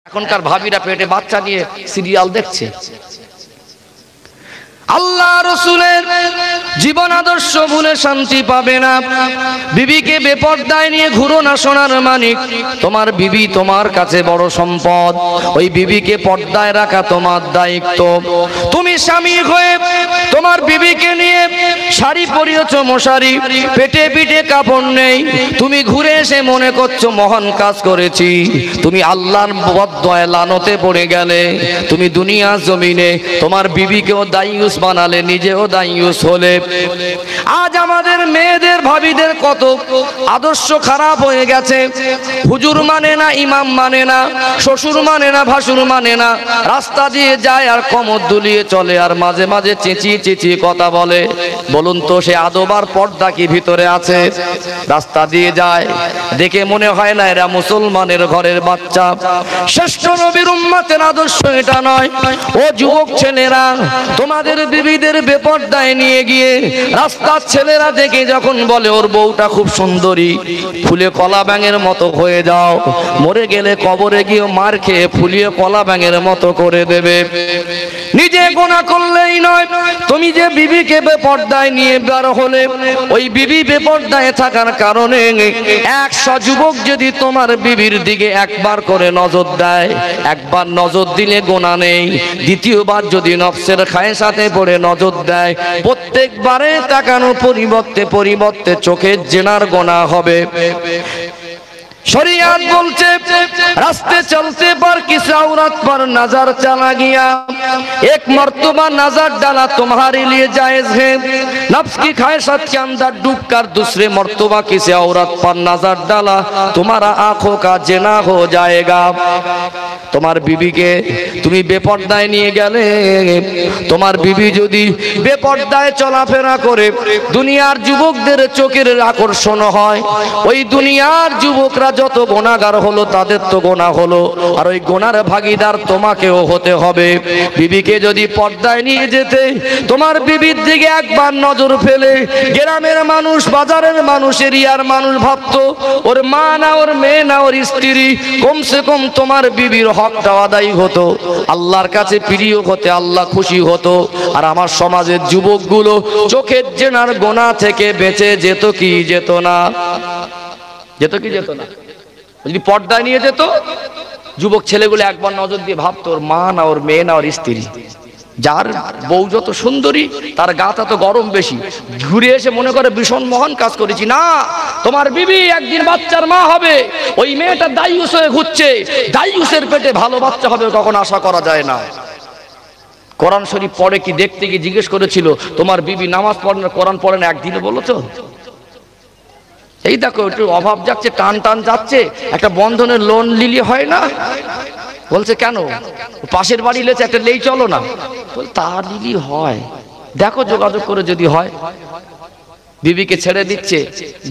এখনকার ভাবিরা পেটে বাচ্চা নিয়ে সিরিয়াল দেখছে। আল্লাহ রসুলের জীবন আদর্শ ভুলে শান্তি পাবে না। বিবিকে বেপরদায় নিয়ে ঘুরো না সোনার মানিক, তোমার বিবি তোমার কাছে বড় সম্পদ। ওই বিবিকে পর্দায় রাখা তোমার দায়িত্ব। তুমি স্বামী হয়ে তোমার বিবিকে নিয়ে শাড়ি পরিয়েছো মশারি, পেটে পিঠে কাপড় নেই, তুমি ঘুরে এসে মনে করছো মহান কাজ করেছি। তুমি আল্লাহর বদদোয়ায় লানতে পড়ে গেলে। তুমি দুনিয়া জমিনে তোমার বিবিকেও দায়ুস বানালে, নিজেও দায়ুস হলে। আজ আমাদের মেয়েদের ভাবিদের কত আদর্শ খারাপ হয়ে গেছে। হুজুর মানে না, ইমাম মানে না, শ্বশুর মানে না, ভাসুর মানে না, রাস্তা দিয়ে যায় আর কোমর দুলিয়ে চলে, আর মাঝে মাঝে চেঁচিয়ে চেঁচিয়ে কথা বলে। বলুন তো সে আদব আর পর্দা কি ভিতরে আছে? রাস্তা দিয়ে যায়, দেখে মনে হয় না এরা মুসলমানের ঘরের বাচ্চা। শ্রেষ্ঠ নবীর উম্মতের আদর্শ এটা নয়। ও যুবক ছেলেরা, তোমাদের বিবিদের বেপরদায় নিয়ে গিয়ে রাস্তার ছেলেরা দেখে যখন বলে ওর বউটা খুব সুন্দরী, ফুলে কলা ব্যাঙের মতো হয়ে যাও, মরে গেলে কবরে গিয়ে মার খেয়ে ফুলিয়ে কলা ব্যাঙের মতো করে দেবে। নিজে গোনা করলেই নয়, তুমি যে বিবিকে বেপরদায় নিয়ে বের হলে, ওই বিবি বেপরদায় থাকার কারণে 100 যুবক যদি তোমার বিবির দিকে একবার করে নজর দেয়, একবার নজর দিলে গোনা নেই। দ্বিতীয়বার যদি নফসের খায়েশাতে পড়ে নজর দেয়, প্রত্যেকবারে তাকানো পরিবর্তে পরিবর্তে চোখের জেনার গোনা হবে। शरीयत बोलते रास्ते चलते पर किस औरत पर नजर चला गया, एक मर्तबा नजर डाला तुम्हारे लिए जायज है। नफ्स की ख्वाहिशात के अंदर डूबकर दूसरे मर्तबा किसी औरत पर नजर डाला, तुम्हारा आंखों का जिना हो जाएगा। তোমার বিবিকে তুমি বেপরদায় নিয়ে গেলে, তোমার বিবি যদি বেপরদায় চলাফেরা করে দুনিয়ার যুবকদের চোখের আকর্ষণ হয়, ওই দুনিয়ার যুবকরা যত গুনাহগার হলো তাদের তো গুনাহ হলো, আর ওই গুনার ভাগীদার তোমাকেও হতে হবে। বিবিকে যদি পর্দায় নিয়ে যেতে তোমার বিবির দিকে একবার নজর ফেলে গ্রামের মানুষ, বাজারের মানুষ, এরিয়ার মানুষ ভাবতো ওর মা না, ওর মেয়ে না, ওর স্ত্রী, কমসে কম তোমার বিবির হকটা আদায় হতো, আল্লাহর কাছে প্রিয় হতে, আল্লাহ খুশি হতো। আর আমার সমাজের যুবকগুলো চোখের জেনার গোনা থেকে বেঁচে যেত কি যেত না? যেত কি যেত না? যদি পর্দায় নিয়ে যেত, যুবক ছেলেগুলো একবার নজর দিয়ে ভাবতো ওর মা না, ওর মেয়ে না, ওর স্ত্রী। যার বউ যত সুন্দরী তার গাটা তো গরম বেশি, ঘুরে এসে মনে করে ভীষণ মহান কাজ করেছি। না, তোমার বিবি একদিন বাচ্চার মা হবে, ওই মেয়েটা দায়ুস হয়ে ঘুরছে, দায়ুসের পেটে ভালো বাচ্চা হবে কখন আশা করা যায় না। কোরআন শরীফ পড়ে কি দেখতে গিয়ে জিজ্ঞেস করেছিল তোমার বিবি নামাজ পড়ে না, কোরআন পড়ে না, একদিনে বলেছো? এই দেখো একটু অভাব যাচ্ছে, টান টান যাচ্ছে, একটা বন্ধনের লোন লিলি হয় না, বলছে কেন পাশের বাড়ি লেছে একটা লেই চলো না, তা লিলি হয়, দেখো যোগাযোগ করে যদি হয়। বিবিকে ছেড়ে দিচ্ছে,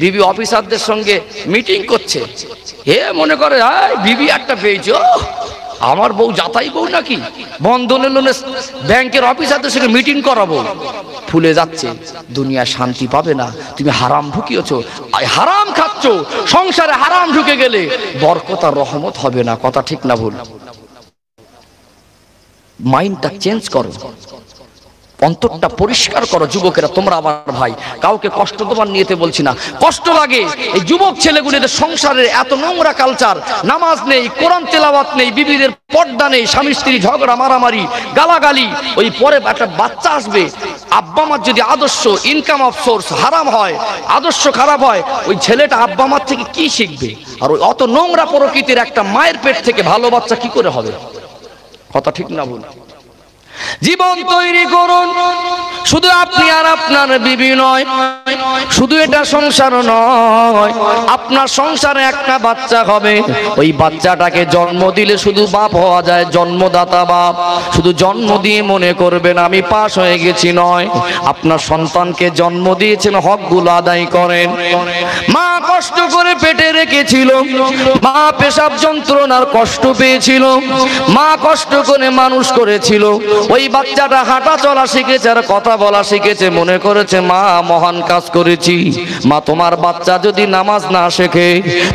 বিবি অফিসারদের সঙ্গে মিটিং করছে, হে মনে করে বিবি একটা পেয়েছ, আমার বউ যাতাই বউ নাকি, বন্ধনের লোনে ব্যাংকের অফিসারদের সঙ্গে মিটিং করাবো। ফুলে যাচ্ছে, দুনিয়া শান্তি পাবে না, তুমি হারাম ঢুকিয়েছো, হারাম খাচ্ছ, সংসারে হারাম ঢুকে গেলে বরকত আর রহমত হবে না। কথা ঠিক না ভুল? মাইন্ডটা চেঞ্জ করো, অন্তরটা পরিষ্কার করো। যুবকেরা তোমরা আমার ভাই, কাউকে কষ্ট দেবার নিয়েতে বলছি না, কষ্ট লাগে এই যুবক ছেলেগুলিদের সংসারের এত নোংরা কালচার, নামাজ নেই, কোরআন তেলাওয়াত নেই, বিবিদের পর্দা নেই, স্বামী স্ত্রী ঝগড়া মারামারি গালাগালি, ওই পরে একটা বাচ্চা আসবে, আব্বা মার যদি আদর্শ ইনকাম অফ সোর্স হারাম হয়, আদর্শ খারাপ হয়, ওই ছেলেটা আব্বা মার থেকে কি শিখবে? আর ওই অত নোংরা প্রকৃতির একটা মায়ের পেট থেকে ভালো বাচ্চা কি করে হবে? কথা ঠিক না ভুল? জীবন তৈরি করুন, শুধু আপনি আর আপনার বিবি নয়, শুধু এটা সংসার নয়, আপনার সংসারে একটা বাচ্চা হবে, ওই বাচ্চাটাকে জন্ম দিলে শুধু বাপ হওয়া যায়, জন্মদাতা বাপ। শুধু জন্ম দিয়ে মনে করবেন আমি পাস হয়ে গেছি নয়, আপনার সন্তানকে জন্ম দিয়েছেন, হকগুলো আদায় করেন। মা কষ্ট করে পেটে রেখেছিল, মা পেশাব যন্ত্রণার কষ্ট পেয়েছিল, মা কষ্ট করে মানুষ করেছিল, ওই বাচ্চাটা হাঁটা চলা শিখেছে আর কথা বলা শিখেছে, মনে করেছে মা মহান কাজ করেছি। মা তোমার বাচ্চা যদি নামাজ না শেখে,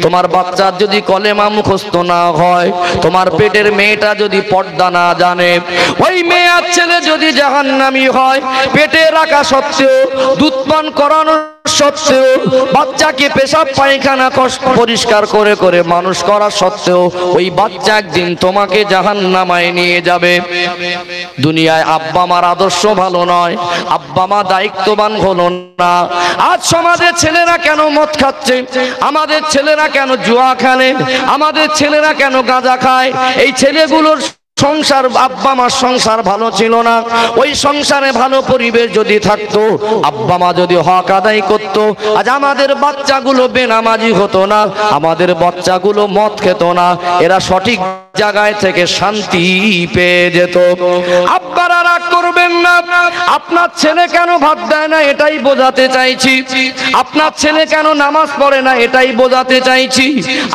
তোমার বাচ্চার যদি কলেমা মুখস্থ না হয়, তোমার পেটের মেয়েটা যদি পর্দা না জানে, ওই মেয়ে আর ছেলে যদি জাহান্নামী হয়, পেটে রাখা সত্ত্বেও, দুধ পান করানোর সত্ত্বেও, বাচ্চাকে পেশাব পায়খানা পরিষ্কার করে করে মানুষ করা সত্ত্বেও, ওই বাচ্চা একদিন তোমাকে জাহান্নামায় নিয়ে যাবে। দুনিয়ায় আব্বা মার আদর্শ ভালো নয়, আব্বা মা দায়িত্ববান হলো না। আজ সমাজের ছেলেরা কেন মদ খাচ্ছে, আমাদের ছেলেরা কেন জুয়া খেলে, আমাদের ছেলেরা কেন গাঁজা খায়? এই ছেলেগুলোর সংসার, আব্বা মার সংসার ভালো ছিল না। ওই সংসারে ভালো পরিবেশ যদি থাকতো, আব্বা মা যদি হক আদায় করত, আজ আমাদের বাচ্চাগুলো বেনামাজি হতো না, আমাদের বাচ্চাগুলো মদ খেত না, এরা সঠিক জায়গায় থেকে শান্তি পেয়ে যেত। আব্বারা রাগ করবেন না, আপনার ছেলে কেন ভাত দেয় না এটাই বোঝাতে চাইছি, আপনার ছেলে কেন নামাজ পড়ে না এটাই বোঝাতে চাইছি,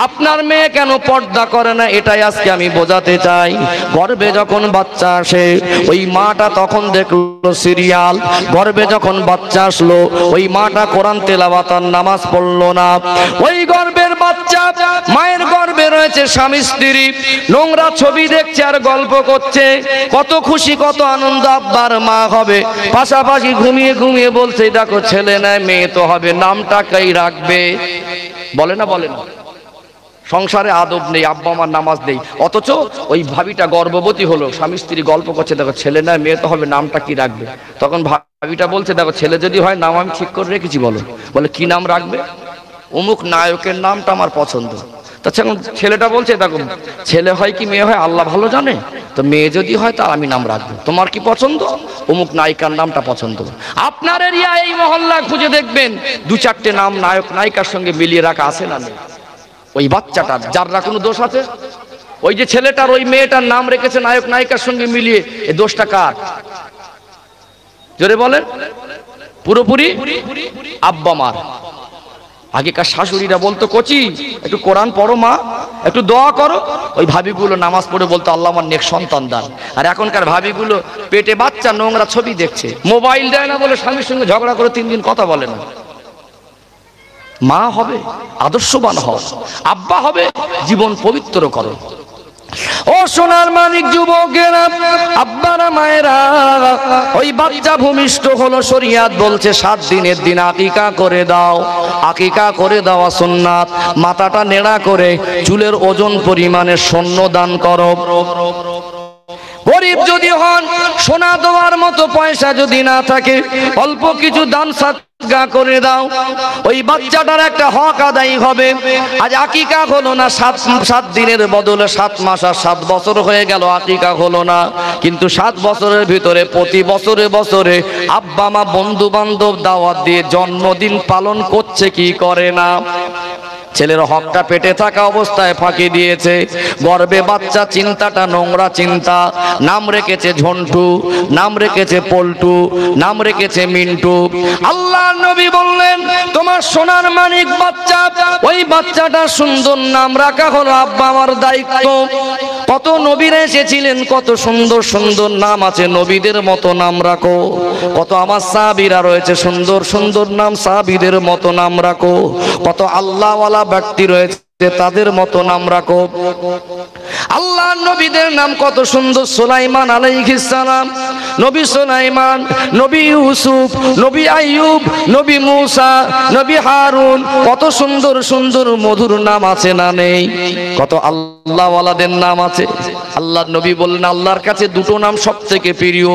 আপনার মেয়ে কেন পর্দা করে না এটাই আজকে আমি বোঝাতে চাই। গর্ভে যখন বাচ্চা আসে, ওই মাটা তখন দেখলো সিরিয়াল, গর্ভে যখন বাচ্চা আসলো, ওই মাটা কোরআন তেলাওয়াত আর নামাজ পড়লো না। ওই গর্ভের বাচ্চা, মায়ের গর্ভে রয়েছে স্বামী স্ত্রী, নোংরা ছবি দেখছে আর গল্প করছে, কত খুশি কত আনন্দ আব্বার মা হবে, পাশাপাশি ঘুমিয়ে ঘুমিয়ে বলছে দেখো ছেলে নয় মেয়ে তো হবে, নামটা কাই রাখবে? বলে না বলে না? সংসারে আদব নেই, আব্বা মার নামাজ নেই, অথচ ওই ভাবিটা গর্ভবতী হলো, স্বামী স্ত্রী গল্প করছে দেখো ছেলে নয় মেয়ে তো হবে, নামটা কি রাখবে? তখন ভাবিটা বলছে দেখো ছেলে যদি হয় নাম আমি ঠিক করে রেখেছি, বলো। বলে কি নাম রাখবে? অমুক নায়কের নামটা আমার পছন্দ। তাছাড়া ছেলেটা বলছে দেখো ছেলে হয় কি মেয়ে হয় আল্লাহ ভালো জানে, তো মেয়ে যদি হয় তার আমি নাম রাখবো, তোমার কি পছন্দ? অমুক নায়িকার নামটা পছন্দ। আপনার এরিয়া এই মহল্লা খুঁজে দেখবেন দু চারটে নাম নায়ক নায়িকার সঙ্গে মিলিয়ে রাখা আছে না নেই? ওই বাচ্চাটার যার না কোনো দোষ আছে? ওই যে ছেলেটার ওই মেয়েটার নাম রেখেছে নায়ক নায়িকার সঙ্গে মিলিয়ে, এই দোষটা কার? জোরে বলেন। পুরোপুরি আব্বা মার। আগেকার শাশুড়িরা বলতো কচি একটু কোরআন পড়ো মা, একটু দোয়া করো, ওই ভাবিগুলো নামাজ পড়ে বলতো আল্লাহ আমার নেক সন্তান দান। আর এখনকার ভাবিগুলো পেটে বাচ্চা, নোংরা ছবি দেখছে, মোবাইল দেয় না বলে স্বামীর সঙ্গে ঝগড়া করে 3 দিন কথা বলে না। মা হবে আদর্শবান হও, আব্বা হবে জীবন পবিত্র করো। ও সোনার মানিক যুবকেরা, আব্বারা মায়েরা, ওই বাচ্চা ভূমিষ্ঠ হলো, শরীয়ত বলছে 7 দিনের দিন আকিকা করে দাও। আকিকা করে দেওয়া সুন্নাত। মাথাটা নেড়া করে চুলের ওজন পরিমাণে স্বর্ণ দান করো। গরিব যদি হন, সোনা দেওয়ার মতো পয়সা যদি না থাকে, অল্প কিছু দান সাদকা করে দাও, ওই বাচ্চাটার একটা হক আদায় হবে। আজ আকিকা হলো না, 7 দিনের বদলে 7 মাস আর 7 বছর হয়ে গেল আকিকা হলো না। কিন্তু 7 বছরের ভিতরে প্রতি বছরে বছরে আব্বা মা বন্ধু বান্ধব দাওয়াত দিয়ে জন্মদিন পালন করছে কি করে না? ছেলের হকটা পেটে থাকা অবস্থায় ফাঁকি দিয়েছে। গর্ভে বাচ্চা, চিন্তাটা নোংরা চিন্তা। নাম রেখেছে ঝন্টু, নাম রেখেছে পল্টু, নাম রেখেছে মিন্টু। আল্লাহ নবী বললেন তোমার সোনার মানিক বাচ্চা, ওই বাচ্চাটা সুন্দর নাম রাখা হলো আব্বা আমার দায়িত্ব। কত নবীরা এসেছিলেন, কত সুন্দর সুন্দর নাম আছে, নবীদের মতো নাম রাখো। কত আমার সাহাবীরা রয়েছে, সুন্দর সুন্দর নাম, সাহাবীদের মতো নাম রাখো। কত আল্লাহওয়ালা ব্যক্তি রয়েছে, তাদের মতো নাম রাখো। আল্লাহ নবীদের নাম কত সুন্দর। সুলাইমান আলাইহিস সালাম, নবী সুলাইমান, নবী ইউসুফ, নবী আইয়ুব, নবী মুসা, নবী হারুন, কত সুন্দর সুন্দর মধুর নাম আছে না নেই? কত আল্লাহ ওয়ালাদের নাম আছে। আল্লাহ নবী বললেন আল্লাহর কাছে 2টো নাম সবথেকে প্রিয়,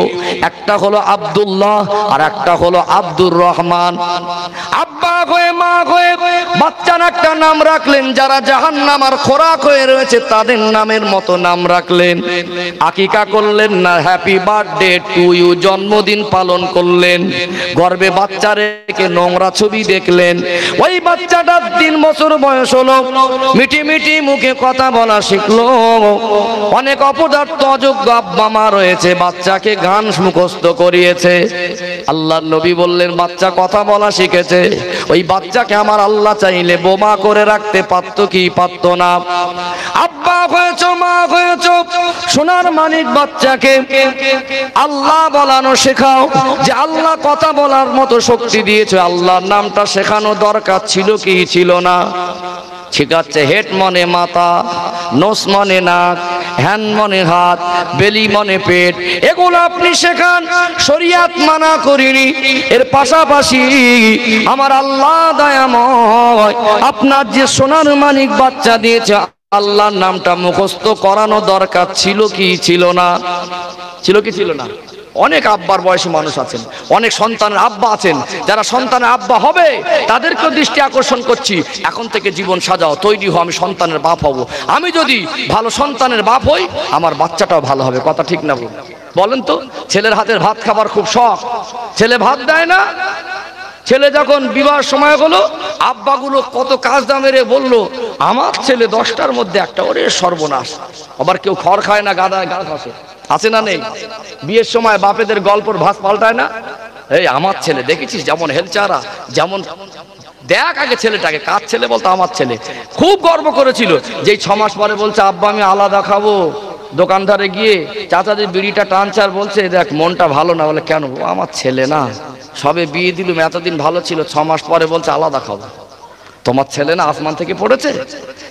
একটা হলো আব্দুল্লাহ আর একটা হলো আব্দুর রহমান। আব্বা হয়ে মা হয়ে বাচ্চার একটা নাম রাখলেন, যারা জাহান্নামের খোরাক হয়ে রয়েছে তাদের নামের মতো নাম রাখলেন। আকিকা করলেন না, হ্যাপি বার্থডে টু ইউ, জন্মদিন পালন করলেন। গর্ভে বাচ্চা রেখে নোংরা ছবি দেখলেন। ওই বাচ্চাটার 3 বছর বয়স হলো, মিটি মিটি মুখে কথা বলা শিখলো। অনেক অনেক অপদার্থ অযোগ্য আব্বা মা রয়েছে, বাচ্চাকে গান মুখস্থ করিয়েছে। আল্লাহর নবী বললেন বাচ্চা কথা বলা শিখেছে, ওই বাচ্চাকে আমার আল্লাহ চাইলে বোমা করে রাখতে পারত কি পারত না? আব্বা হয়েছ, মা হয়েছ, সোনার মানিক বাচ্চাকে আল্লাহ বলানো শেখাও, যে আল্লাহ কথা বলার মতো শক্তি দিয়েছে, আল্লাহর নামটা শেখানো দরকার ছিল কি ছিল না? শিখাচ্ছে হেড মনে মাথা, নোস মনে নাক, হ্যান্ড মনে হাত, বেলি মনে পেট, এগুলো আপনি শেখান, শরিয়াত মানা করিনি। এর পাশাপাশি আমার আল্লাহ দয়াময় আপনার যে সোনার মানিক বাচ্চা দিয়েছে, আল্লাহর নামটা মুখস্থ করানো দরকার ছিল কি ছিল না? ছিল কি ছিল না? অনেক আব্বার বয়সী মানুষ আছেন, অনেক সন্তানের আব্বা আছেন, যারা সন্তানের আব্বা হবে তাদেরকে দৃষ্টি আকর্ষণ করছি, এখন থেকে জীবন সাজাও, তৈরি হও, আমি সন্তানের বাপ হব। আমি যদি ভালো সন্তানের বাপ হই, আমার বাচ্চাটাও ভালো হবে। কথা ঠিক না বলেন তো? ছেলের হাতের ভাত খাবার খুব শখ, ছেলে ভাত দেয় না। ছেলে যখন বিবাহ সময় হলো, আব্বাগুলো কত কাজ দামেরে বললো আমার ছেলে 10টার মধ্যে একটা, ওরে সর্বনাশ। আবার কেউ খড় খায় না, গাদা গা খাসে, আছে না নেই? বিয়ের সময় বাপেদের গল্পর ভাস পাল্টায় না, এই আমার ছেলে দেখেছিস যেমন হেলচারা, যেমন দেখ আগে ছেলেটাকে, কার ছেলে বলতো আমার ছেলে। খুব গর্ব করেছিল, যেই 6 মাস পরে বলছে আব্বা আমি আলাদা খাবো, দোকানদারে গিয়ে চাচাদের বিড়িটা টানছে আর বলছে দেখ মনটা ভালো না। বলে কেন? আমার ছেলে না, সবে বিয়ে দিলুম, এতদিন ভালো ছিল, 6 মাস পরে বলছে আলাদা খাবো। তোমার ছেলে না আসমান থেকে পড়েছে?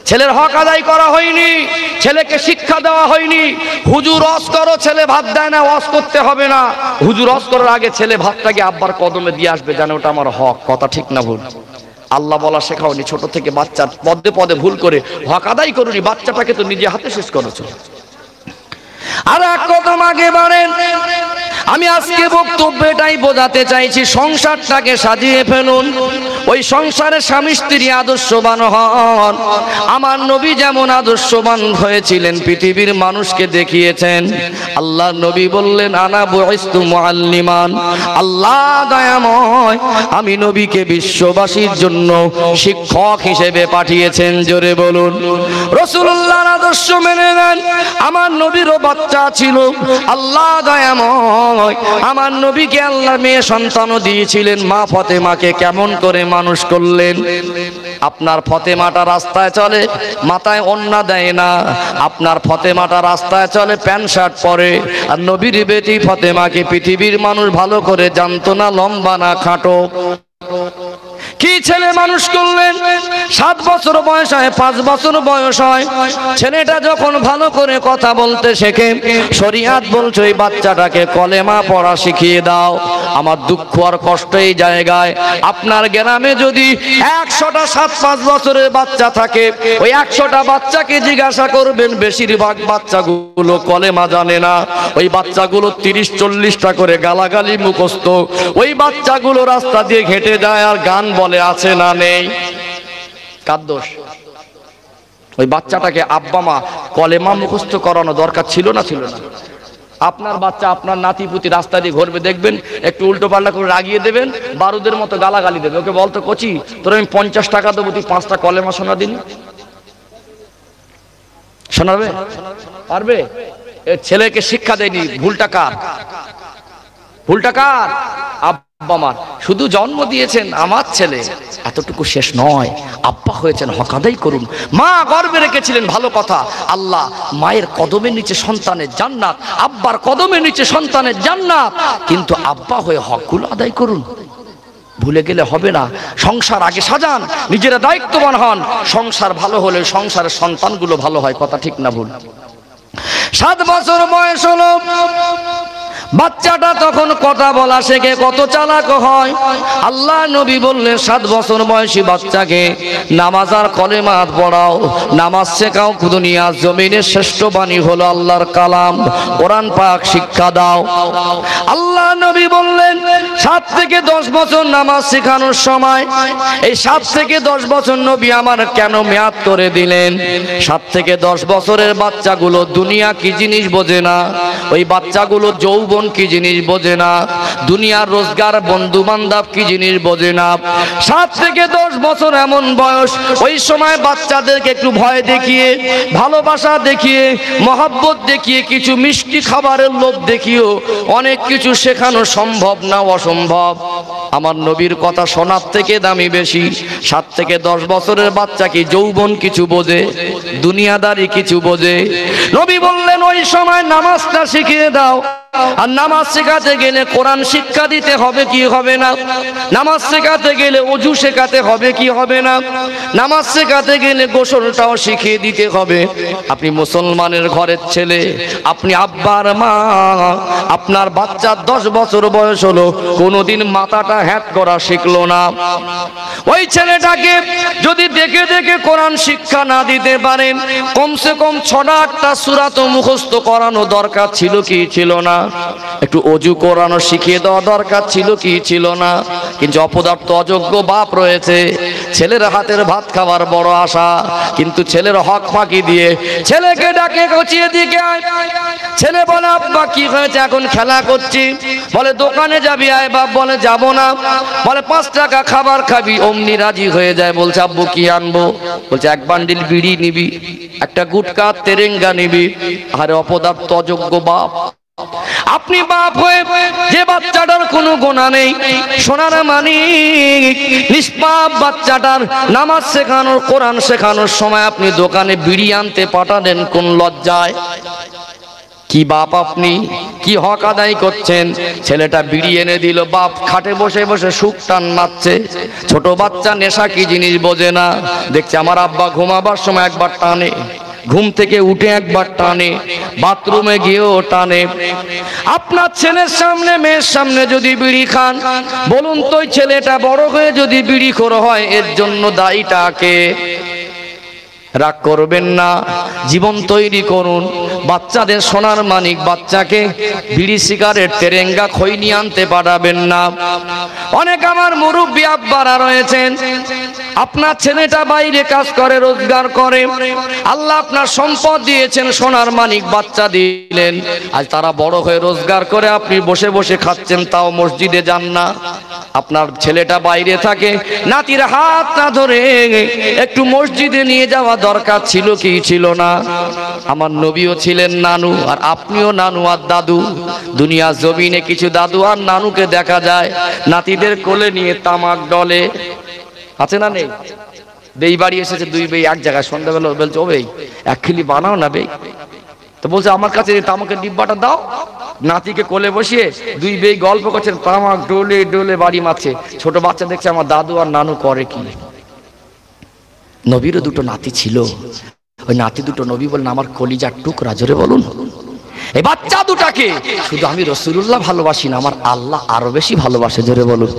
ছেলের হক আদায় করা হয়নি, ছেলেকে শিক্ষা দেওয়া হয়নি। হুজুর ওয়াজ করো, ছেলে ভাত দেয় না, ওয়াজ করতে হবে না। হুজুর ওয়াজ করার আগে ছেলে ভাতটাকে আব্বার কদমে দিয়ে আসবে, জানে ওটা আমার হক। কথা ঠিক না ভুল? আল্লাহ বলা শেখাওনি, ছোট থেকে বাচ্চার পদে পদে ভুল করে হক আদায় করুনি, বাচ্চাটাকে তো নিজে হাতে শেষ করেছো। আর এক কদম আগে বাড়েন। আমি আজকে বক্তব্য এটাই বোঝাতে চাইছি, সংসারটাকে সাজিয়ে ফেলুন, ওই সংসারে স্বামী স্ত্রী আদর্শবান হন। আমার নবী যেমন আদর্শবান হয়েছিলেন, পৃথিবীর মানুষকে দেখিয়েছেন। আল্লাহ নবী বললেন আনা বুইস্তু মুআল্লিমান, আল্লাহ দয়াময় আমি নবীকে বিশ্ববাসীর জন্য শিক্ষক হিসেবে পাঠিয়েছেন। জোরে বলুন রাসূলুল্লাহর আদর্শ মেনে নেন। আমার নবীরও বাচ্চা ছিল, আল্লাহ দয়াময় আমার নবীকে আল্লাহ মেয়ে সন্তানও দিয়েছিলেন। মা ফাতেমাকে কেমন করে মানুষ করলেন? আপনার ফাতেমাটা রাস্তায় চলে, মাথায় ওড়না দেয় না। আপনার ফাতেমাটা রাস্তায় চলে, প্যান্ট শার্ট পরে। আর নবীর বেটি ফাতেমাকে পৃথিবীর মানুষ ভালো করে জানতো না লম্বা না খাটো। কি ছেলে মানুষ করলেন? 7 বছর বয়স হয়, 5 বছর বয়স হয়, ছেলেটা যখন ভালো করে কথা বলতে শেখে, শরীয়ত বলছে ওই বাচ্চাটাকে কলেমা পড়া শিখিয়ে দাও। আমার দুঃখ আর কষ্ট এই জায়গায়, আপনার গ্রামে যদি 100টা 7-5 বছরের বাচ্চা থাকে, ওই 100টা বাচ্চাকে জিজ্ঞাসা করবেন, বেশিরভাগ বাচ্চাগুলো কলেমা জানে না। ওই বাচ্চাগুলো 30-40টা করে গালাগালি মুখস্থ। ওই বাচ্চাগুলো রাস্তা দিয়ে হেঁটে যায় আর গান বলে, আছে না নেই? কার দোষ? ওই বাচ্চাটাকে আব্বা মা কলেমা মুখস্থ করানো দরকার ছিল না ছিল না? আপনার বাচ্চা আপনার নাতিপুতি রাস্তা দিয়ে ঘুরবে, দেখবেন একটু উল্টো পাল্টা করে রাগিয়ে দেবেন, বারুদের মতো গালাগালি দেবে। ওকে বলতো কচি তোর আমি 50 টাকা দেবো, তুই 5টা কলেমা শোনা দিন। শোনাবে? পারবে? ছেলেকে শিক্ষা দেয়নি। ভুলটা কার? ভুলটা কার? আব্বা মার। শুধু জন্ম দিয়েছেন আমার ছেলে, এতটুকু শেষ নয়, আব্বা হয়েছেন, হক আদায় করুন। মা গর্বে রেখেছিলেন, ভালো কথা। আল্লাহ মায়ের কদমের নিচে সন্তানের জান্নাত, আব্বার কদমের নিচে সন্তানের জান্নাত, কিন্তু আব্বা হয়ে হকগুলো আদায় করুন। ভুলে গেলে হবে না। সংসার আগে সাজান, নিজেরা দায়িত্ববান হন। সংসার ভালো হলে সংসারের সন্তানগুলো ভালো হয়। কথা ঠিক না ভুল? 7 বছর বয়স হলো, বাচ্চাটা তখন কথা বলা শেখে, কত চালাক হয়। আল্লাহ নবী বললেন 7 বছর বয়সী বাচ্চাকে নামাজ আর কলেমা পড়াও, নামাজ শেখাও। দুনিয়ার জমিনের শ্রেষ্ঠ বাণী হলো আল্লাহর কালাম, কোরআন পাক শিক্ষা দাও। আল্লাহ নবী বললেন 7 থেকে 10 বছর নামাজ শেখানোর সময়। এই 7 থেকে 10 বছর নবী আমার কেন মেয়াদ করে দিলেন? 7 থেকে 10 বছরের বাচ্চাগুলো দুনিয়া কি জিনিস বোঝে না। ওই বাচ্চাগুলো যৌবন যৌবন কি জিনিস বোঝে না, দুনিয়ার রোজগার বন্ধু বান্ধব কি জিনিস বোঝে না। 7 থেকে 10 বছর এমন বয়স, ওই সময় বাচ্চাদেরকে একটু ভয় দেখিয়ে, ভালোবাসা দেখিয়ে, মহব্বত দেখিয়ে, কিছু মিষ্টি খাবারের লোভ দেখিয়েও অনেক কিছু শেখানো সম্ভব না, অসম্ভব। আমার নবীর কথা শোনার থেকে দামি বেশি। 7 থেকে 10 বছরের বাচ্চা কি যৌবন কিছু বোঝে, দুনিয়াদারি কিছু বোঝে? নবী বললেন ওই সময় নামাজটা শিখিয়ে দাও। আর নামাজ শেখাতে গেলে কোরআন শিক্ষা দিতে হবে কি হবে না? নামাজ শেখাতে গেলে ওযু শেখাতে হবে কি হবে না? নামাজ শেখাতে গেলে গোসলটাও শিখিয়ে দিতে হবে। আপনি মুসলমানের ঘরের ছেলে, আপনি আব্বার মা, আপনার বাচ্চা 10 বছর বয়স হলো, কোনোদিন মাথাটা হ্যাট করা শিখলো না। ওই ছেলেটাকে যদি দেখে দেখে কোরআন শিক্ষা না দিতে পারেন, কমসে কম 6-8টা সূরা তো মুখস্থ করানো দরকার ছিল কি ছিল না? একটু ওযু করানো শিখিয়ে দেওয়া দরকার ছিল কি ছিল না? কিন্তু অপদার্থ অযোগ্য বাপ রয়েছে, ছেলের হাতের ভাত খাওয়ার বড় আশা, কিন্তু ছেলের হক ফাঁকি দিয়ে ছেলেকে ডাকে গচিয়ে দিকে আয়। ছেলে বলে আব্বা কি হয়েছে? এখন খেলা করছি। বলে দোকানে যাবি? আয় বাপ। বলে যাব না। বলে 5 টাকা খাবার খাবি? অমনি রাজি হয়ে যায়। বলছে আব্বু কি আনবো? বলছে 1 বান্ডিল বিড়ি নিবি, একটা গুটকা তেরেঙ্গা নিবি। আরে অপদার্থ অযোগ্য বাপ, আপনি বাপ হয়ে যে বাচ্চাটার কোনো গুনাহ নেই, সোনার মানিক নিষ্পাপ বাচ্চাটার নামাজ শেখানোর, কোরআন শেখানোর সময় আপনি দোকানে বিড়ি আনতে পাঠালেন কোন লজ্জায়? কি বাপ আপনি? কি হক আদায় করছেন? ছেলেটা বিড়ি এনে দিল, বাপ খাটে বসে বসে সুখ টান মারছে। ছোট বাচ্চা নেশা কি জিনিস বোঝে না। দেখছে আমার আব্বা ঘুমাবার সময় একবার টানে, ঘুম থেকে উঠে একবার টানে, বাথরুমে গিয়েও টানে। আপনার ছেলের সামনে, মেয়ের সামনে যদি বিড়ি খান, বলুন তো ওই ছেলেটা বড় হয়ে যদি বিড়িখোর হয়, এর জন্য দায়ীটাকে? রাগ করবেন না, জীবন তৈরি করুন। বাচ্চাদের সোনার মানিক বাচ্চাকে বিড়ি সিগারেট তেরেঙ্গা খৈনি আনতে পাঠাবেন না। অনেক আমার মুরব্বী আব্বারা রয়েছেন, আপনার ছেলেটা বাইরে কাজ করে, রোজগার করে, আল্লাহ আপনার সম্পদ দিয়েছেন, সোনার মানিক বাচ্চা দিলেন, আজ তারা বড় হয়ে রোজগার করে, আপনি বসে বসে খাচ্ছেন, তাও মসজিদে যান না। আপনার ছেলেটা বাইরে থাকে, নাতির হাত না ধরে একটু মসজিদে নিয়ে যাওয়া দরকার ছিল কি ছিল না? আমার নবীও ছিলেন নানু, আর আপনিও নানু আর দাদু। দুনিয়া জমিনে কিছু দাদু আর নানুকে দেখা যায় নাতিদের কোলে নিয়ে তামাক ডলে, আছে না নেই? বেই বাড়ি এসেছে, 2 বেই এক জায়গায়, সন্ধ্যাবেলা বলছে ও বেই 1 খিলি বানাও না বেই। তো বলছে আমার কাছে তামাকের ডিব্বাটা দাও। নাতিকে কোলে বসিয়ে 2 বেই গল্প করছেন, তামাক ডোলে ডোলে বাড়ি মারছে। ছোট বাচ্চা দেখছে আমার দাদু আর নানু করে কি। নবীরও 2টো নাতি ছিল, ওই নাতি 2টো নবী বলেন আমার কলিজার টুকরা। জোরে বলুন। এই বাচ্চা 2টাকে শুধু আমি রাসূলুল্লাহ ভালোবাসি না, আমার আল্লাহ আরো বেশি ভালোবাসে। জোরে বলুন।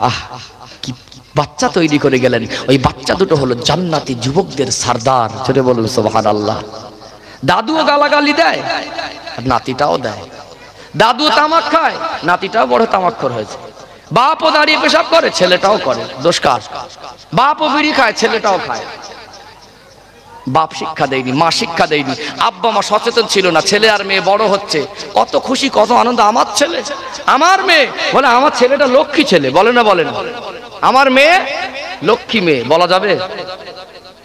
আহ কি বাচ্চা তৈরি করে গেলেন। ওই বাচ্চা 2টো হলো জান্নাতি যুবকদের সরদার। জোরে বলুন সুবহানাল্লাহ। দাদুও গালাগালি দেয় আর নাতিটাও দেয়। দাদু তামাক খায়, নাতিটাও বড় তামাকখোর হয়েছে। বাপও দাঁড়িয়ে পেশাব করে, ছেলেটাও করে। দোষ কার? বাপও বিড়ি খায়, ছেলেটাও খায়। বাপ শিক্ষা দেয়নি, মা শিক্ষা দেয়নি, আব্বা মা সচেতন ছিল না। ছেলে আর মেয়ে বড় হচ্ছে, কত খুশি কত আনন্দ, আমার ছেলে আমার মেয়ে। বলে আমার ছেলেটা লক্ষ্মী ছেলে, বলে না বলে না? আমার মেয়ে লক্ষ্মী মেয়ে বলা যাবে?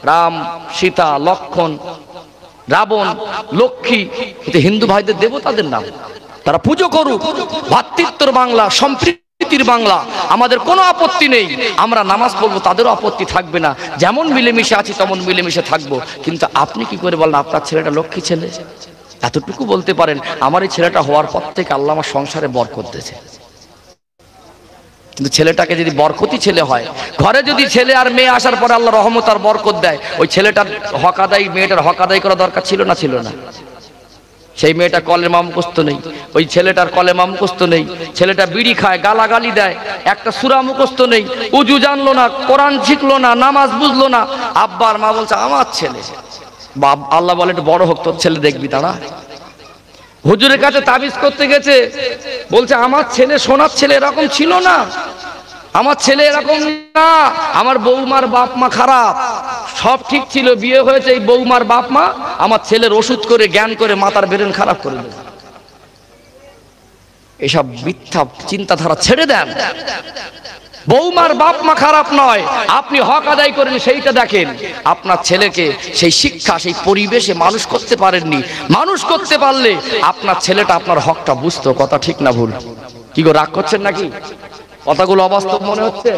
রাম, সীতা, লক্ষণ, রাবণ, লক্ষ্মী, এটা হিন্দু ভাইদের দেবতাদের নাম। তারা পুজো করুক। ভাতৃত্বর বাংলা, সম্প্রীতির বাংলা, আমাদের কোনো আপত্তি নেই। আমরা নামাজ পড়বো, তাদেরও আপত্তি থাকবে না। যেমন মিলেমিশে আছি তেমন মিলেমিশে থাকবো। কিন্তু আপনি কি করে বলেন আপনার ছেলেটা লক্ষ্মী ছেলে? এতটুকু বলতে পারেন আমার এই ছেলেটা হওয়ার পর থেকে আল্লাহ আমার সংসারে বরকত দিয়েছে। কিন্তু ছেলেটাকে যদি বরকতি ছেলে হয়, ঘরে যদি ছেলে আর মেয়ে আসার পরে আল্লাহ রহমত আর বরকত দেয়, ওই ছেলেটার হক আদায়, মেয়েটার হক আদায় করা দরকার ছিল না? ছিল না? সেই মেয়েটা কলেমা মুখস্থ নেই, ওই ছেলেটার কলেমা মুখস্থ নেই। ছেলেটা বিড়ি খায়, গালাগালি দেয়, একটা সূরা মুখস্থ নেই, উজু জানলো না, কোরআন শিখলো না, নামাজ বুঝলো না। আব্বা আর মা বলছে আমার ছেলে। আল্লাহ বলে একটু বড় হোক, তোর ছেলে দেখবি। তারা হুজুরের কাছে তাবিজ করতে গেছে, বলছে আমার ছেলে সোনার ছেলে এরকম ছিল না, আমার ছেলে এরকম না, আমার বৌমার বাপ মা খারাপ, সব ঠিক ছিল, বিয়ে হয়েছে, এই বৌমার বাপ মা আমার ছেলের ওষুধ করে জ্ঞান করে মাথার ব্রেন খারাপ করে দেবে। এসব মিথ্যা চিন্তাধারা ছেড়ে দেন। বৌমার বাপ মা খারাপ নয়, আপনি হক আদায় করেন সেইটা দেখেন। আপনার ছেলেকে সেই শিক্ষা সেই পরিবেশে মানুষ করতে পারেননি, মানুষ করতে পারলে আপনার ছেলেটা আপনার হকটা বুঝতো। কথা ঠিক না ভুল? কি গো রাগ করছেন নাকি? কথাগুলো অবাস্তব মনে হচ্ছে?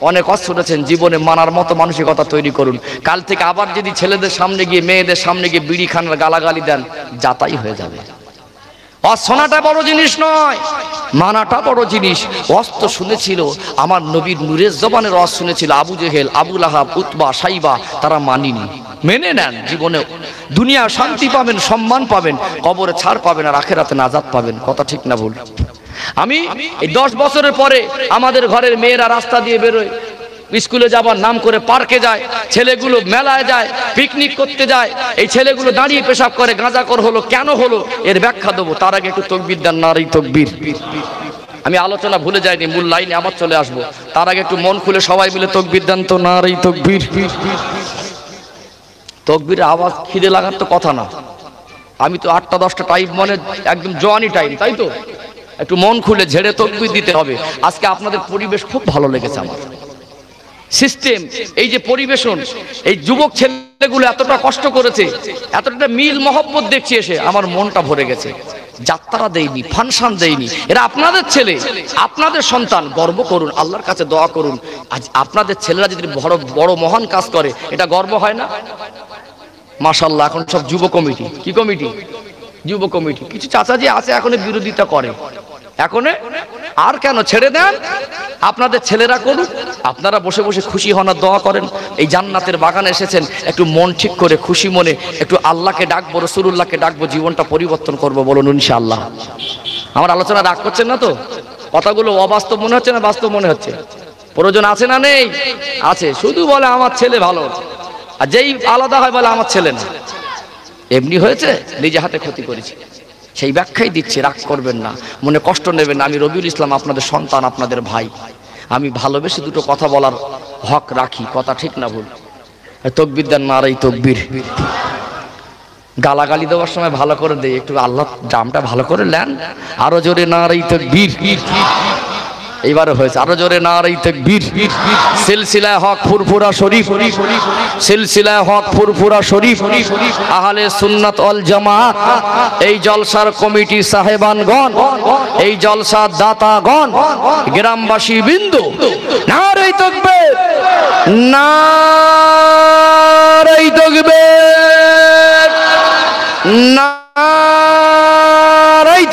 অনেক কথা শুনেছেন, জীবনে মানার মতো মানসিকতা তৈরি করুন। কাল থেকে আবার যদি ছেলেদের সামনে গিয়ে মেয়েদের সামনে গিয়ে বিড়ি খানার গালাগালি দেন, যাতাই হয়ে যাবে। শোনাটা বড় জিনিস নয়, মানাটা বড় জিনিস। অস্ত শুনেছিল আমার নবীর নূরের জবানের রস শুনেছিল আবু জেহেল, আবু লাহাব, উতবা, সাইবা, তারা মানিনি। মেনে নেন, জীবনে দুনিয়া শান্তি পাবেন, সম্মান পাবেন, কবরে ছাড় পাবেন, আর আখেরাতে নাজাত পাবেন। কথা ঠিক না ভুল? আমি এই 10 বছরের পরে আমাদের ঘরের মেয়েরা রাস্তা দিয়ে বেরোয়, স্কুলে যাবার নাম করে পার্কে যায়, ছেলেগুলো মেলায় যায়, পিকনিক করতে যায়, এই ছেলেগুলো দাঁড়িয়ে পেশাব করে, গাঁজাখোর হলো কেন হলো এর ব্যাখ্যা দেবো। তার আগে একটু তাকবীর দেন, নারী তাকবীর। আমি আলোচনা ভুলে যাইনি, মূল লাইনে আবার চলে আসবো। তার আগে একটু মন খুলে সবাই মিলে তাকবীর দেন তো, নারী তাকবীর। তাকবীরের আওয়াজ খিদে লাগার তো কথা না। আমি তো 8টা 10টা টাইম মানে একদম জওয়ানি টাইম, তাই তো? একটু মন খুলে ঝেড়ে তাকবীর দিতে হবে। আজকে আপনাদের পরিবেশ খুব ভালো লেগেছে আমার। সিস্টেম, এই যে পরিবেশন, এই যুবক ছেলেগুলো এতটা কষ্ট করেছে, এতটা মিল মহব্বত দেখছি এসে আমার মনটা ভরে গেছে। যাত্রা দেয়নি, ফাংশন দেয়নি, এরা আপনাদের ছেলে, আপনাদের সন্তান। গর্ব করুন, আল্লাহর কাছে দোয়া করুন। আজ আপনাদের ছেলেরা যদি বড় বড় মহান কাজ করে, এটা গর্ব হয় না? মাশাআল্লাহ, এখন সব যুব কমিটি। কি কমিটি? যুব কমিটি। কিছু চাচাজি আছে এখন বিরোধিতা করে, এখন আর কেন? ছেড়ে দেন, আপনাদের ছেলেরা করুন, আপনারা বসে বসে খুশি হন আর দোয়া করেন। এই জান্নাতের বাগানে এসেছেন, একটু মন ঠিক করে খুশি মনে একটু আল্লাহকে ডাকবো, রাসূলুল্লাহকে ডাকবো, জীবনটা পরিবর্তন করবো। বলুন ইনশাআল্লাহ। আমার আলোচনা রাগ করছেন না তো? কথাগুলো অবাস্তব মনে হচ্ছে না বাস্তব মনে হচ্ছে? প্রয়োজন আছে না নেই? আছে। শুধু বলে আমার ছেলে ভালো, আর যেই আলাদা হয় বলে আমার ছেলে না। এমনি হয়েছে, নিজে হাতে ক্ষতি করেছি, সেই ব্যাখ্যাই দিচ্ছি। রাগ করবেন না, মনে কষ্ট নেবেন না। আমি রবিউল ইসলাম, আপনাদের সন্তান, আপনাদের ভাই। আমি ভালোবেসে দুটো কথা বলার হক রাখি। কথা ঠিক না ভুল? তাকবীর দেন, নারাই তাকবীর। গালাগালি দেওয়ার সময় ভালো করে দেই, একটু আল্লাহ দামটা ভালো করে নেন। আরো জোরে নারাই তাকবীর। এইবারে হয়েছে, আরো জোরে নারাই তাকবীর। সিলসিলায়ে হক ফুরফুরা শরীফ, সিলসিলায়ে হক ফুরফুরা শরীফ, আহলে সুন্নাত ওয়াল জামাত, এই জলসার কমিটি সাহেবানগণ, এই জলসার দাতাগণ, গ্রামবাসী বিন্দু, নারাই তাকবীর, নারাই তাকবীর, নারাই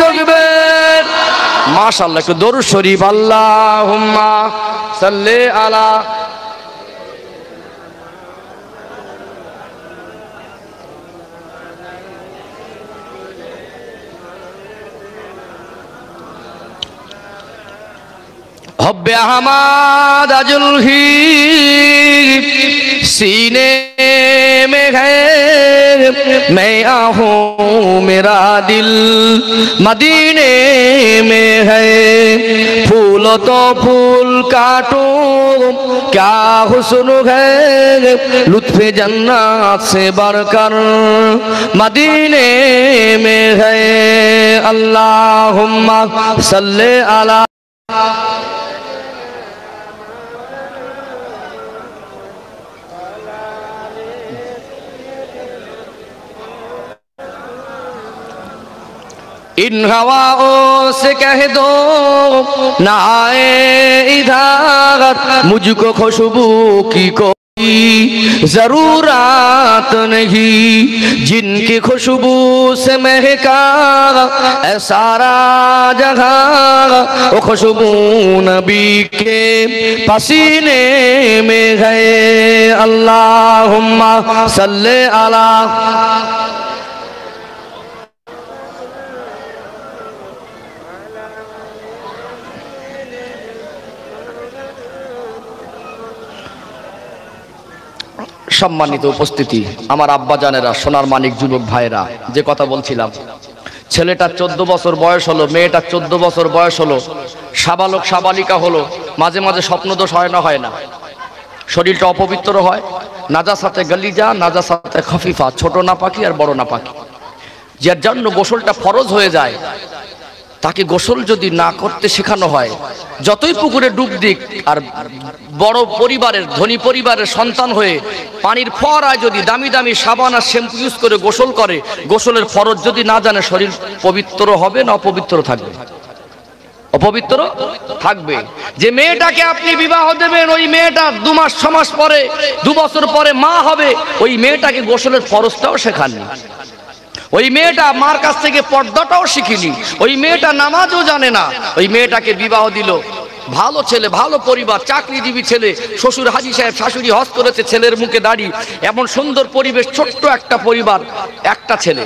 তাকবীর। মাশাআল্লাহ, একটু দরুদ শরীফ। আল্লাহুম্মা সাল্লি আলা हब्बे अहमद अजुल ही सीने में है, मैं आहूं मेरा दिल मदीने में है। फूल तो फूल काटूं क्या हुस्न है, लुत्फ़े जन्नत से बढ़कर मदीने में है। अल्लाहुम्मा सल्ले अला इन हवाओं से कह दो ना आए इधर, मुझको खुशबू की कोई जरूरत नहीं, जिनकी खुशबू से महका ऐ सारा जहां, वो खुशबू नबी के पसीने में है। अल्लाहुम्मा सल्ले अला সম্মানিত উপস্থিতি, আমার আব্বা জানেরা, সোনার মানিক যুবক ভাইরা, যে কথা বলছিলাম, ছেলেটা 14 বছর বয়স হলো, মেয়েটা 14 বছর বয়স হলো, সাবালক সাবালিকা হলো। মাঝে মাঝে স্বপ্নদোষ হয় না? হয় না? শরীরটা অপবিত্র হয়, নাজাসাতে গালিজা, নাজাসাতে খফিফা, ছোট নাপাকি আর বড় নাপাকি, যার জন্য গোসলটা ফরজ হয়ে যায়। তাকে গোসল যদি না করতে শেখানো হয়, যতই পুকুরে ডুব দিক, আর বড় পরিবারের ধনী পরিবারের সন্তান হয়ে পানির ফোয়ারায় যদি দামি দামি সাবান আর শ্যাম্পু ইউজ করে গোসল করে, গোসলের ফরজ যদি না জানে, শরীর পবিত্র হবে না অপবিত্র থাকবে? অপবিত্র থাকবে। যে মেয়েটাকে আপনি বিবাহ দেবেন, ওই মেয়েটা 2 মাস 6 মাস পরে, 2 বছর পরে মা হবে, ওই মেয়েটাকে গোসলের ফরজটাও শেখাননি। ওই মেয়েটা মার কাছ থেকে পর্দাটাও শিখিনি, ওই মেয়েটা নামাজও জানে না। ওই মেয়েটাকে বিবাহ দিল, ভালো ছেলে, ভালো পরিবার, চাকরিজীবী ছেলে, শ্বশুর হাজী সাহেব, শাশুড়ি হজ করেছে, ছেলের মুখে দাড়ি, এমন সুন্দর পরিবেশ, ছোট্ট একটা পরিবার, একটা ছেলে,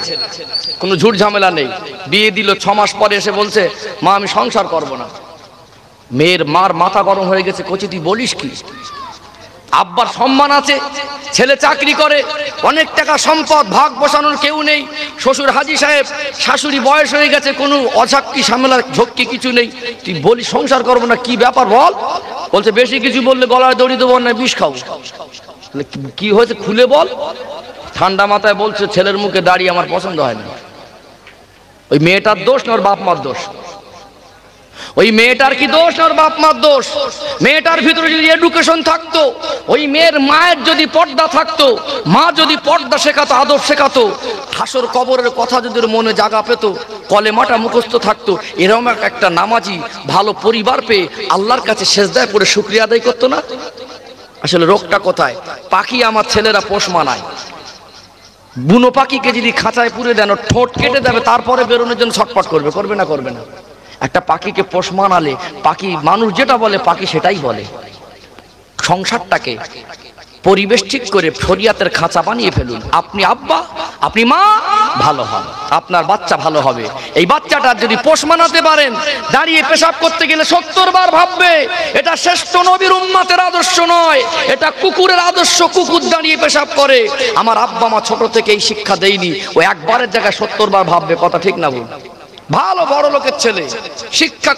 কোনো ঝুট ঝামেলা নেই। বিয়ে দিল, 6 মাস পরে এসে বলছে, মা আমি সংসার করব না। মেয়ের মার মাথা গরম হয়ে গেছে, কচি তুই বলিস কি? আব্বার সম্মান আছে, ছেলে চাকরি করে, অনেক টাকা সম্পদ, ভাগ বসানোর কেউ নেই, শ্বশুর হাজী সাহেব, শাশুড়ি বয়স হয়ে গেছে, কোনো অঝাক্কি ঝামেলা ঝক্কি কিছু নেই, তুই বলি সংসার করবো না, কি ব্যাপার বল? বলছে বেশি কিছু বললে গলায় দড়ি দেবো না, বিষ খাবো। কি হয়েছে খুলে বল। ঠান্ডা মাথায় বলছে, ছেলের মুখে দাঁড়িয়ে আমার পছন্দ হয় না। ওই মেয়েটার দোষ না ওর বাপ মার দোষ? ওই মেয়েটার কি দোষ না ওর বাপ মার দোষ? মেয়েটার ভিতরে যদি এডুকেশন থাকতো, ওই মেয়ের মায়ের যদি পর্দা থাকতো, মা যদি পর্দা শেখাতো, আদব শেখাতো, হাসর কবরের কথা যদি ওর মনে জায়গা পেত, কলেমাটা মুখস্থ থাকতো, এরকম একটা নামাজি ভালো পরিবার পেয়ে আল্লাহর কাছে সেজদায় পড়ে শুকরিয়া আদায় করতো না? আসলে রোগটা কোথায়? পাখি আমার ছেলেরা পোষ মানায়, বুনো পাখিকে যদি খাঁচায় পুরে দেন, ঠোঁট কেটে দেবে, তারপরে বেরোনোর জন্য ছটফট করবে, করবে না করবে না? একটা পাখিকে পোষ মানালে, পাখি মানুষ যেটা বলে পাখি সেটাই বলে। সংসারটাকে পরিবেশ ঠিক করে শরিয়াতের খাঁচা বানিয়ে ফেলুন। আপনি আব্বা, আপনি মা, ভালো হন, আপনার বাচ্চা ভালো হবে। এই বাচ্চাটার যদি পোষ মানাতে পারেন, দাঁড়িয়ে পেশাব করতে গেলে 70 বার ভাববে এটা শ্রেষ্ঠ নবীর উম্মতের আদর্শ নয়, এটা কুকুরের আদর্শ। কুকুর দাঁড়িয়ে পেশাব করে, আমার আব্বা মা ছোট থেকে এই শিক্ষা দেয়নি, ও একবারের জায়গায় 70 বার ভাববে। কথা ঠিক না বল? ভালো বড় লোকের ছেলে, শিক্ষা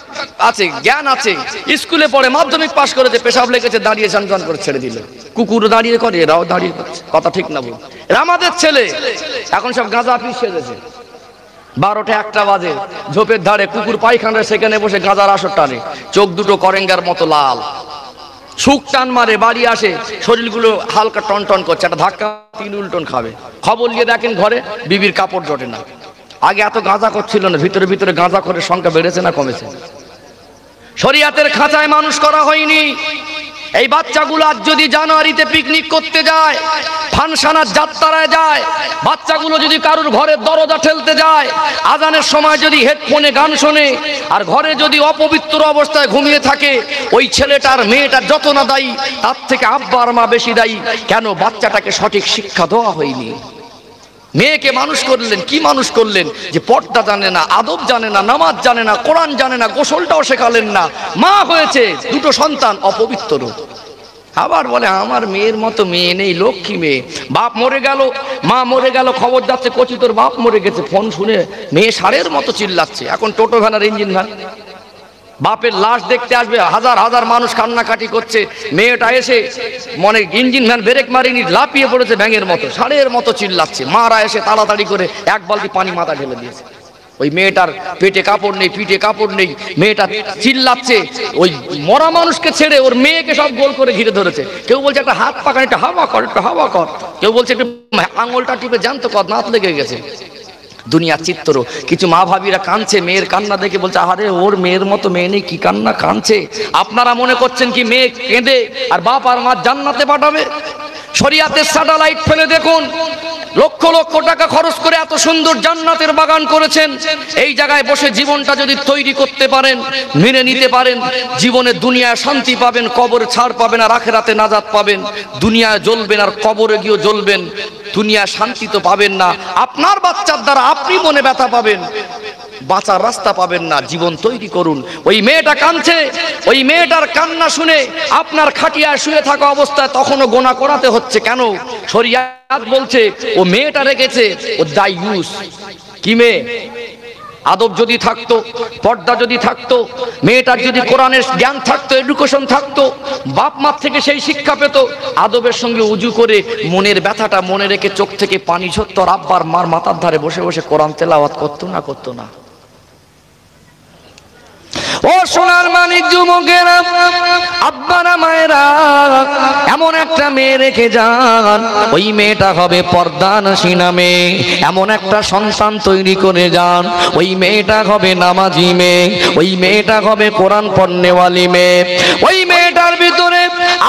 আছে, জ্ঞান আছে, স্কুলে পড়ে, মাধ্যমিক পাশ করেছে, পেশাব লেগেছে, দাঁড়িয়ে চান করে ছেড়ে দিল। কুকুর দাঁড়িয়ে করে, এরাও দাঁড়িয়ে করছে। কথা ঠিক না বল? এরা আমাদের ছেলে। এখন সব গাঁজা পিস সেজেছে, 12টা 1টা বাজে, ঝোপের ধারে কুকুর পায়খানায় সেখানে বসে গাঁজার আসর টানে, চোখ দুটো করেঙ্গার মতো লাল, সুখ টান মারে, বাড়ি আসে শরীরগুলো হালকা টন টন করছে, একটা ধাক্কা 3 উল্টন খাবে। খবর নিয়ে দেখেন ঘরে বিবির কাপড় জোটে না। আগে এত গাঁজা করছিল না, ভিতরে ভিতরে গাঁজা করে সংখ্যা বেড়েছে না কমেছে? শরিয়াতের খাঁচায় মানুষ করা হয়নি। এই বাচ্চাগুলো আজ যদি জানুয়ারিতে পিকনিক করতে যায়, ফাংশনার যাত্রায় যায়, বাচ্চাগুলো যদি কারুর ঘরের দরজা ঠেলতে যায়, আজানের সময় যদি হেডফোনে গান শোনে, আর ঘরে যদি অপবিত্র অবস্থায় ঘুমিয়ে থাকে, ওই ছেলেটার মেয়েটার যত না দায়ী, তার থেকে আব্বা আর মা বেশি দায়ী। কেন? বাচ্চাটাকে সঠিক শিক্ষা দেওয়া হয়নি। মেয়েকে মানুষ করলেন, কি মানুষ করলেন? যে পর্দা জানে না, আদব জানে না, নামাজ জানে না, কোরআন জানে না, গোসলটাও শেখালেন না। মা হয়েছে, 2টো সন্তান অপবিত্র। আবার বলে আমার মেয়ের মতো মেয়ে নেই, লক্ষ্মী মেয়ে। বাপ মরে গেল, মা মরে গেল, খবর যাচ্ছে কচি তোর বাপ মরে গেছে, ফোন শুনে মেয়ে ষাঁড়ের মতো চিল্লাচ্ছে। এখন টোটো ভ্যান আর ইঞ্জিন ভ্যান, বাপের লাশ দেখতে আসবে, হাজার হাজার মানুষ কান্নাকাটি করছে, মেয়েটা এসে মনে ইঞ্জিন ভ্যান ব্রেক মারিনি, লাপিয়ে পড়েছে ব্যাঙের মতো, ষাঁড়ের মতো চিল্লাচ্ছে। মারা এসে তাড়াতাড়ি করে 1 বালতি পানি মাথা ঢেলে দিয়েছে। ওই মেয়েটার পেটে কাপড় নেই, পিঠে কাপড় নেই, মেয়েটা চিল্লাচ্ছে। ওই মরা মানুষকে ছেড়ে ওর মেয়েকে সব গোল করে ঘিরে ধরেছে। কেউ বলছে একটা হাত পাকান, একটা হাওয়া কর, একটা হাওয়া কর। কেউ বলছে একটু আঙুলটা টিপে জানতো কর, নাত লেগে গেছে। দুনিয়ার চিত্র। কিছু মা ভাবিরা কাঁদছে, মেয়ের কান্না দেখে বলছে আরে ওর মেয়ের মতো মেয়ে নেই, কি কান্না কাঁদছে। আপনারা মনে করছেন কি মেয়ে কেঁদে আর বাপ আর মা জান্নাতে পাঠাবে? শরিয়াতের স্যাটেলাইট ফেলে দেখুন, লক্ষ লক্ষ টাকা খরচ করে এত সুন্দর জান্নাতের বাগান করেছেন। এই জায়গায় বসে জীবনটা যদি তৈরি করতে পারেন, মেনে নিতে পারেন, জীবনে দুনিয়ায় শান্তি পাবেন, কবরে ছাড় পাবেন, আর আখিরাতে নাজাত পাবেন। দুনিয়ায় জ্বলবেন আর কবরে গিয়ে জ্বলবেন, দুনিয়া শান্তি তো পাবেন না। আপনার বাচ্চার দ্বারা আপনি মনে ব্যথা পাবেন, বাঁচার রাস্তা পাবেন না। জীবন তৈরি করুন। ওই মেয়েটা কাঁদছে, ওই মেয়েটার কান্না শুনে আপনার খাটিয়ায় শুয়ে থাকা অবস্থায় তখনও গোনা করাতে হচ্ছে কেন? শরিয়াত বলছে ও মেয়েটা রেখেছে, ও দায়ুস। কি মেয়ে? আদব যদি থাকতো, পর্দা যদি থাকতো, মেয়েটার যদি কোরআনের জ্ঞান থাকতো, এডুকেশন থাকতো, বাপ মার থেকে সেই শিক্ষা পেত, আদবের সঙ্গে উজু করে মনের ব্যথাটা মনে রেখে চোখ থেকে পানি ঝরতো, আর আব্বার মার মাথার ধারে বসে বসে কোরআন তেলাওয়াত করতো না? করতো না? ও সোনার মানিক যুবকেরা, আব্বারা মায়েরা, এমন একটা মেয়ে রেখে যান, ওই মেয়েটা হবে পর্দানশীনা মেয়ে। এমন একটা সন্তান তৈরি করে যান, ওই মেয়েটা হবে নামাজি মেয়ে, ওই মেয়েটা হবে কোরআন পড়নেওয়ালি মেয়ে। ওই মেয়েটার ভিতরে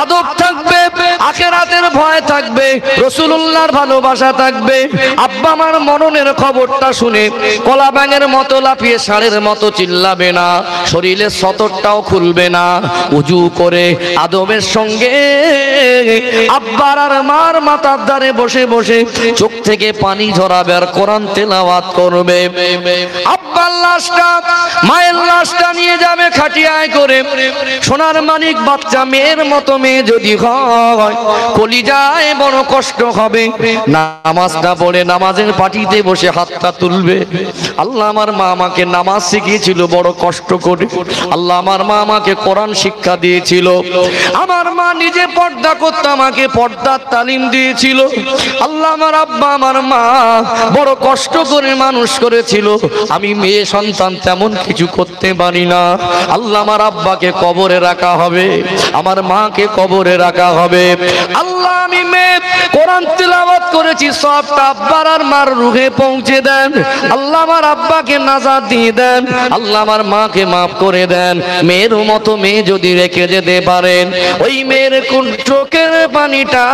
আদব থাকবে, আখিরাতের ভয় থাকবে, রাসূলুল্লাহর ভালোবাসা থাকবে। আব্বা আমার মরণের খবরটা শুনে কলা ব্যাঙের মতো লাফিয়ে ষাঁড়ের মতো চিল্লাবে না, শরীরের সতরটাও খুলবে না, উজু করে আদবের সঙ্গে আব্বার আর মার মাথার ধারে বসে বসে চোখ থেকে পানি ঝরাবে আর কোরআন তেলাওয়াত করবে। আব্বার লাশটা মায়ের লাশটা নিয়ে যাবে খাটিয়ায় করে। সোনার মানিক বাচ্চা মেয়ের মতো মেয়ে যদি হয়, কলিজায় বড় কষ্ট হবে। নামাজটা পড়ে নামাজের পাটিতে বসে হাতটা তুলবে। আল্লাহ আমার মা আমাকে নামাজ শিখিয়েছিল বড় কষ্ট করে, আল্লাহ আমার মা আমাকে কোরআন শিক্ষা দিয়েছিল, আমার মা নিজে পর্দা করতে আমাকে পর্দার তালিম দিয়েছিল। আল্লাহ আমার আব্বা আমার মা বড় কষ্ট করে মানুষ করেছিল, আমি মেয়ে সন্তান তেমন কিছু করতে পারি না। আল্লাহ আমার আব্বাকে কবরে রাখা হবে, আমার মাকে কবরে রাখা হবে। আল্লাহ আমি মেয়ে কোরআন তিলাওয়াত করেছি, সবটা আব্বার আর মার রুহে পৌঁছে দেন। আল্লাহ আমার আব্বাকে নাজাত দিয়ে দেন, আল্লাহ আমার মাকে মাফ করে দেন। মেয়ের মতো মেয়ে যদি রেখে যেতে পারেন, ওই মেয়ের কোন চোখের পানিটা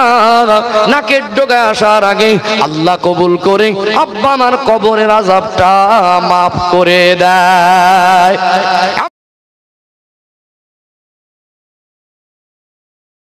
নাকের ডগায় আসার আগে আল্লাহ কবুল করে আব্বা আমার কবরের আযাবটা মাফ করে দেয়।